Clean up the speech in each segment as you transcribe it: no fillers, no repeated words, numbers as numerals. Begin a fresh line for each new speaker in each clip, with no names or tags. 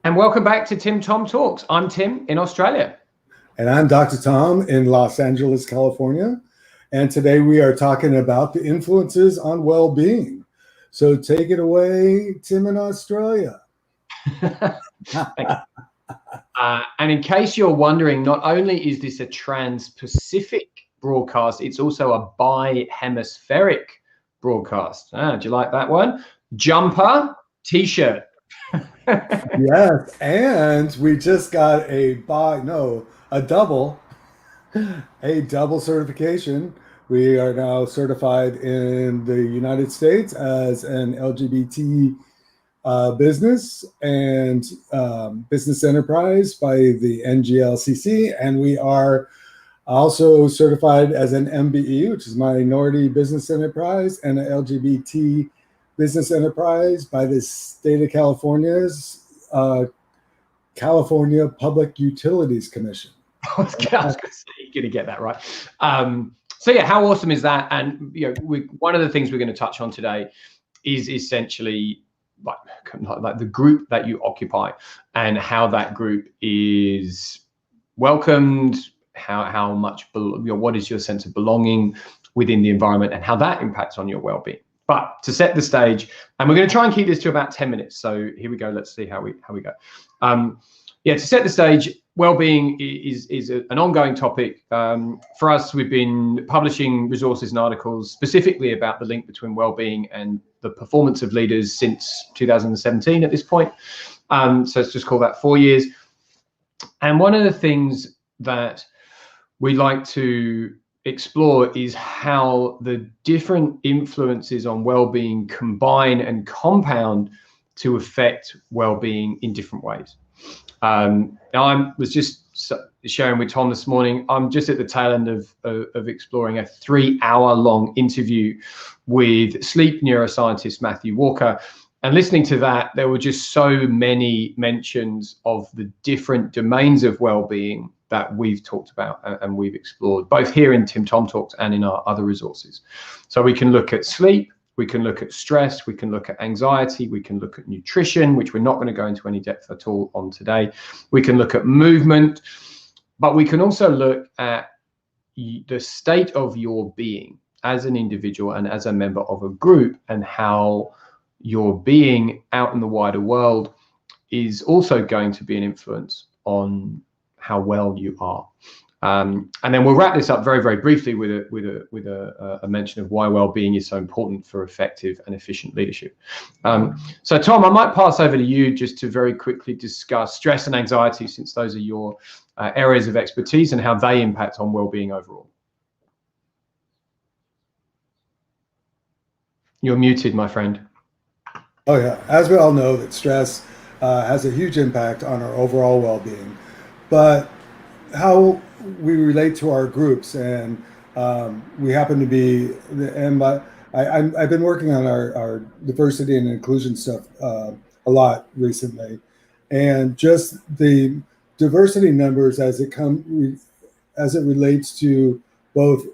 And welcome back to Tim Tom Talks. I'm Tim in Australia.
And I'm Dr. Tom in Los Angeles, California. And today we are talking about the influences on well-being. So take it away, Tim in Australia.
And in case you're wondering, not only is this a trans-Pacific broadcast, it's also a bi-hemispheric broadcast. Do you like that one? Jumper, t-shirt.
Yes, and we just got a double certification. We are now certified in the United States as an LGBT business and business enterprise by the NGLCC, and we are also certified as an MBE, which is Minority Business Enterprise, and an LGBT business enterprise by the state of California's California Public Utilities Commission.
I was going to say, you're going to get that right. So yeah, how awesome is that? And one of the things we're going to touch on today is essentially like the group that you occupy and how that group is welcomed, how much, what is your sense of belonging within the environment, and how that impacts on your well-being. But to set the stage, and we're going to try and keep this to about 10 minutes. So here we go. Let's see how we go. To set the stage, well-being is an ongoing topic. For us, we've been publishing resources and articles specifically about the link between well-being and the performance of leaders since 2017 at this point. So let's just call that 4 years. And one of the things that we like to explore is how the different influences on well-being combine and compound to affect well-being in different ways. Now I was just sharing with Tom this morning, I'm just at the tail end of exploring a 3-hour-long interview with sleep neuroscientist Matthew Walker. And listening to that, there were just so many mentions of the different domains of well-being that we've talked about and we've explored, both here in Tim Tom Talks and in our other resources. So we can look at sleep, we can look at stress, we can look at anxiety, we can look at nutrition, which we're not going to go into any depth at all on today. We can look at movement, but we can also look at the state of your being as an individual and as a member of a group, and how your being out in the wider world is also going to be an influence on how well you are. And then we'll wrap this up very, very briefly with a mention of why well-being is so important for effective and efficient leadership. So Tom, I might pass over to you just to very quickly discuss stress and anxiety, since those are your areas of expertise, and how they impact on well-being overall. You're muted, my friend.
Oh yeah, as we all know, that stress has a huge impact on our overall well-being, but how we relate to our groups, and we happen to be, I've been working on our diversity and inclusion stuff a lot recently, and just the diversity numbers as it relates to both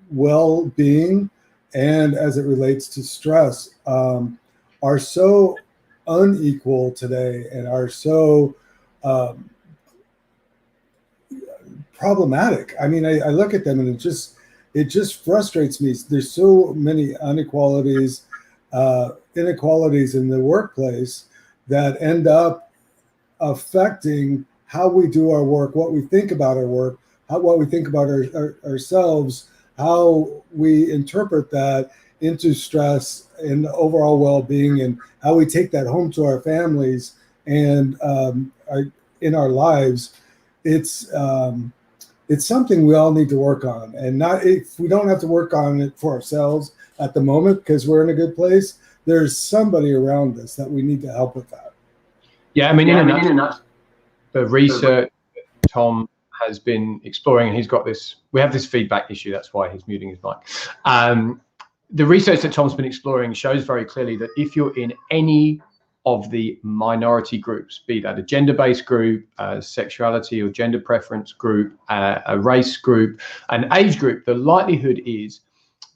well-being and as it relates to stress are so unequal today, and are so problematic. I mean, I look at them and it just frustrates me. There's so many inequalities in the workplace that end up affecting how we do our work, what we think about our work, what we think about ourselves, how we interpret that into stress and overall well-being, and how we take that home to our families and in our lives. It's something we all need to work on, and not if we don't have to work on it for ourselves at the moment because we're in a good place. There's somebody around us that we need to help with that.
Yeah, I mean, the research Tom has been exploring, and he's got this. We have this feedback issue. That's why he's muting his mic. The research that Tom's been exploring shows very clearly that if you're in any of the minority groups, be that a gender-based group, a sexuality or gender preference group, a race group, an age group, the likelihood is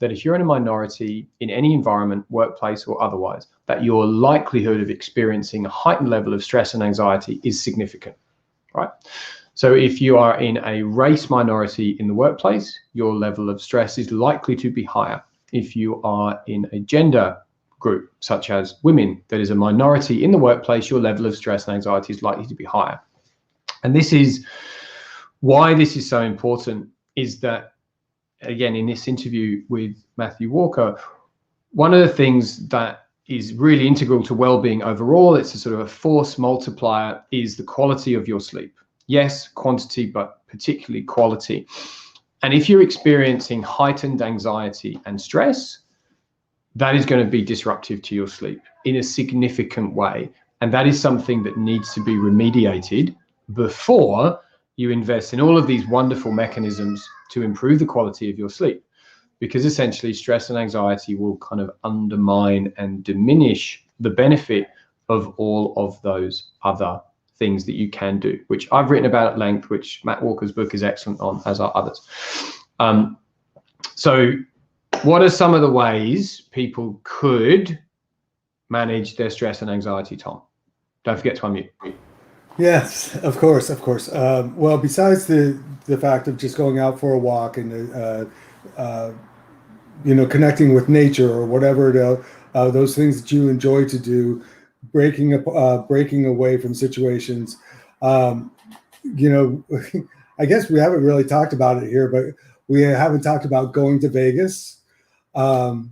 that if you're in a minority in any environment, workplace or otherwise, that your likelihood of experiencing a heightened level of stress and anxiety is significant, right? So if you are in a race minority in the workplace, your level of stress is likely to be higher. If you are in a gender group, such as women, that is a minority in the workplace, your level of stress and anxiety is likely to be higher. And this is why this is so important, is that, again, in this interview with Matthew Walker, one of the things that is really integral to well-being overall, it's a sort of a force multiplier, is the quality of your sleep. Yes, quantity, but particularly quality. And if you're experiencing heightened anxiety and stress, that is going to be disruptive to your sleep in a significant way. And that is something that needs to be remediated before you invest in all of these wonderful mechanisms to improve the quality of your sleep. Because essentially stress and anxiety will kind of undermine and diminish the benefit of all of those other things that you can do, which I've written about at length, which Matt Walker's book is excellent on, as are others. So what are some of the ways people could manage their stress and anxiety, Tom? Don't forget to unmute.
Yes, of course, of course. Well, besides the fact of just going out for a walk and connecting with nature or whatever, those things that you enjoy to do, breaking away from situations. I guess we haven't really talked about it here, but we haven't talked about going to Vegas,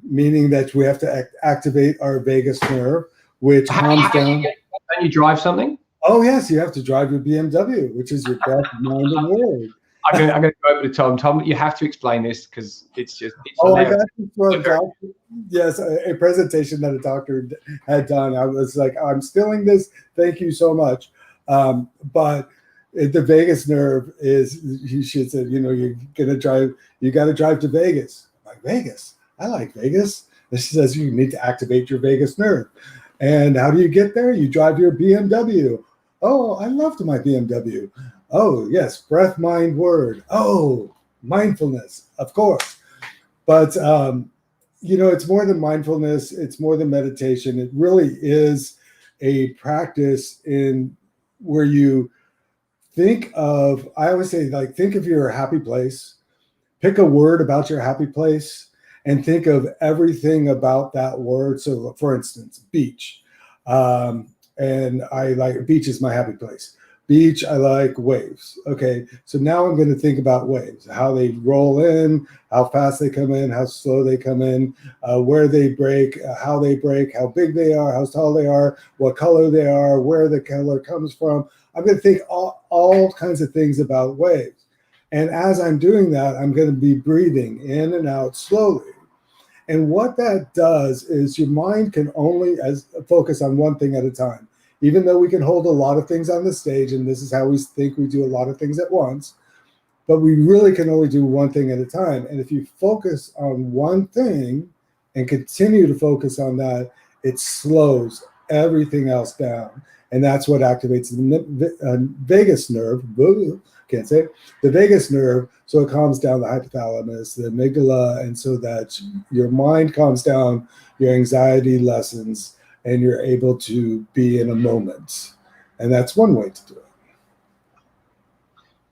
meaning that we have to activate our vagus nerve, which calms down.
Can you drive something?
Oh yes, you have to drive your BMW, which is your breath, mind, and word.
I'm going to go over to Tom. Tom, you have to explain this because it's
hilarious. I got this for a doctor. Yes, a presentation that a doctor had done. I was like, I'm stealing this. Thank you so much. But the vagus nerve is, she said, you got to drive to Vegas. I'm like, Vegas? I like Vegas. And she says, you need to activate your vagus nerve. And how do you get there? You drive your BMW. Oh, I loved my BMW. Oh, yes, breath, mind, word. Oh, mindfulness, of course. But, it's more than mindfulness. It's more than meditation. It really is a practice in where you think of, I always say, like, think of your happy place, pick a word about your happy place, and think of everything about that word. So, for instance, beach. And I like, beach is my happy place. Beach, I like waves. Okay, so now I'm going to think about waves, how they roll in, how fast they come in, how slow they come in, where they break, how they break, how big they are, how tall they are, what color they are, where the color comes from. I'm going to think all kinds of things about waves. And as I'm doing that, I'm going to be breathing in and out slowly. And what that does is your mind can only focus on one thing at a time. Even though we can hold a lot of things on the stage, and this is how we think we do a lot of things at once, but we really can only do one thing at a time. And if you focus on one thing and continue to focus on that, it slows everything else down. And that's what activates the vagus nerve. Can't say it. The vagus nerve, so it calms down the hypothalamus, the amygdala, and so that your mind calms down, your anxiety lessens, and you're able to be in a moment. And that's one way to do it.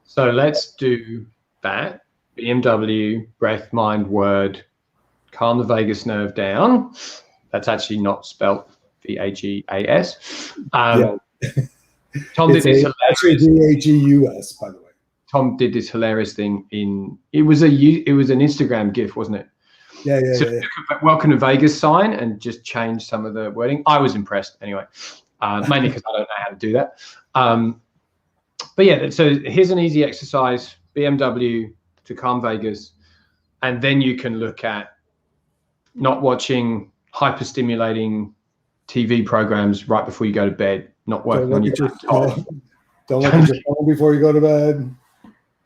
So let's do that. BMW, breath, mind, word, calm the vagus nerve down. That's actually not spelled V-A-G-A-S.
Yeah.
Tom did this
actually V-A-G-U-S, by the way.
Tom did this hilarious thing it was an Instagram GIF, wasn't it?
Yeah.
Welcome to Vegas sign and just change some of the wording. I was impressed anyway, mainly because I don't know how to do that. But yeah, so here's an easy exercise, BMW to calm Vegas. And then you can look at not watching hyper-stimulating TV programs right before you go to bed, not working on your laptop.
Don't look at your phone before you go to bed.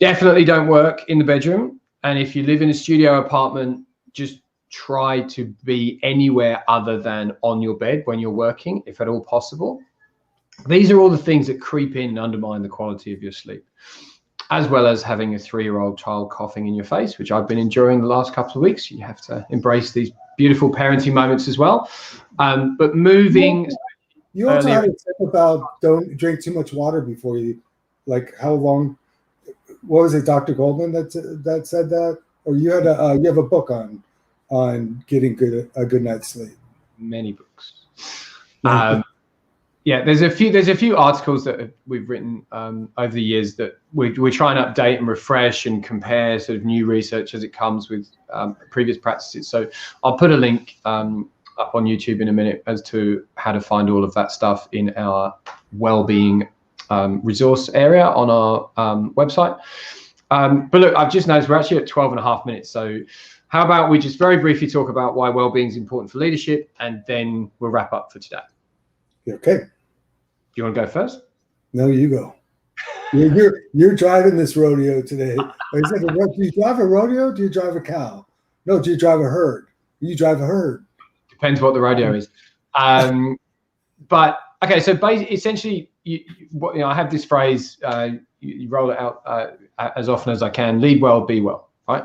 Definitely don't work in the bedroom. And if you live in a studio apartment, just try to be anywhere other than on your bed when you're working, if at all possible. These are all the things that creep in and undermine the quality of your sleep. as well as having a 3-year-old child coughing in your face, which I've been enjoying the last couple of weeks. You have to embrace these beautiful parenting moments as well. But moving.
You also had a tip about don't drink too much water before you, like how long? What was it, Dr. Goldman that said that? Or you had you have a book on getting a good night's sleep.
Many books. Yeah, there's a few articles that we've written over the years that we try and update and refresh and compare sort of new research as it comes with previous practices. So I'll put a link up on YouTube in a minute as to how to find all of that stuff in our wellbeing resource area on our website. But look, I've just noticed we're actually at 12.5 minutes. So how about we just very briefly talk about why wellbeing is important for leadership, and then we'll wrap up for today.
Okay.
You want to go first?
No, you go. You're driving this rodeo today. Do you drive a rodeo? Do you drive a cow? No, do you drive a herd? You drive a herd.
Depends what the rodeo is. But okay, so essentially, I have this phrase. You roll it out as often as I can. Lead well, be well, right?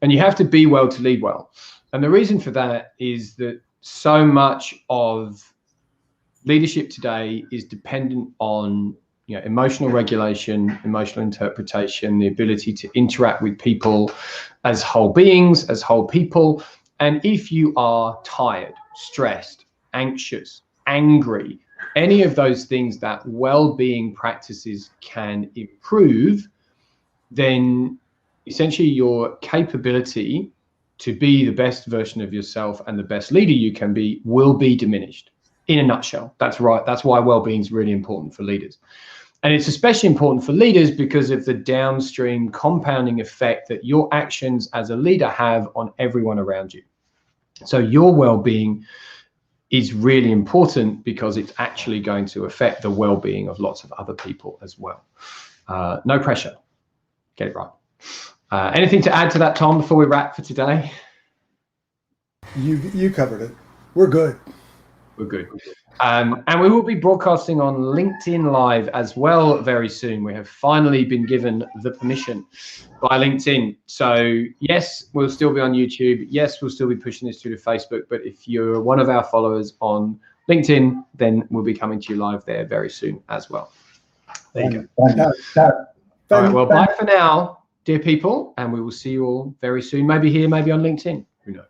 And you have to be well to lead well. And the reason for that is that so much of leadership today is dependent on emotional regulation, emotional interpretation, the ability to interact with people as whole beings, as whole people. And if you are tired, stressed, anxious, angry, any of those things that well-being practices can improve, then essentially your capability to be the best version of yourself and the best leader you can be will be diminished. In a nutshell, that's right. That's why well-being is really important for leaders. And it's especially important for leaders because of the downstream compounding effect that your actions as a leader have on everyone around you. So your well-being is really important because it's actually going to affect the well-being of lots of other people as well. No pressure. Get it right. Anything to add to that, Tom, before we wrap for today?
You covered it. We're good.
We're good. And we will be broadcasting on LinkedIn Live as well very soon. We have finally been given the permission by LinkedIn. So yes, we'll still be on YouTube. Yes, we'll still be pushing this through to Facebook. But if you're one of our followers on LinkedIn, then we'll be coming to you live there very soon as well. There you go. All right, well, bye for now, dear people. And we will see you all very soon. Maybe here, maybe on LinkedIn. Who knows?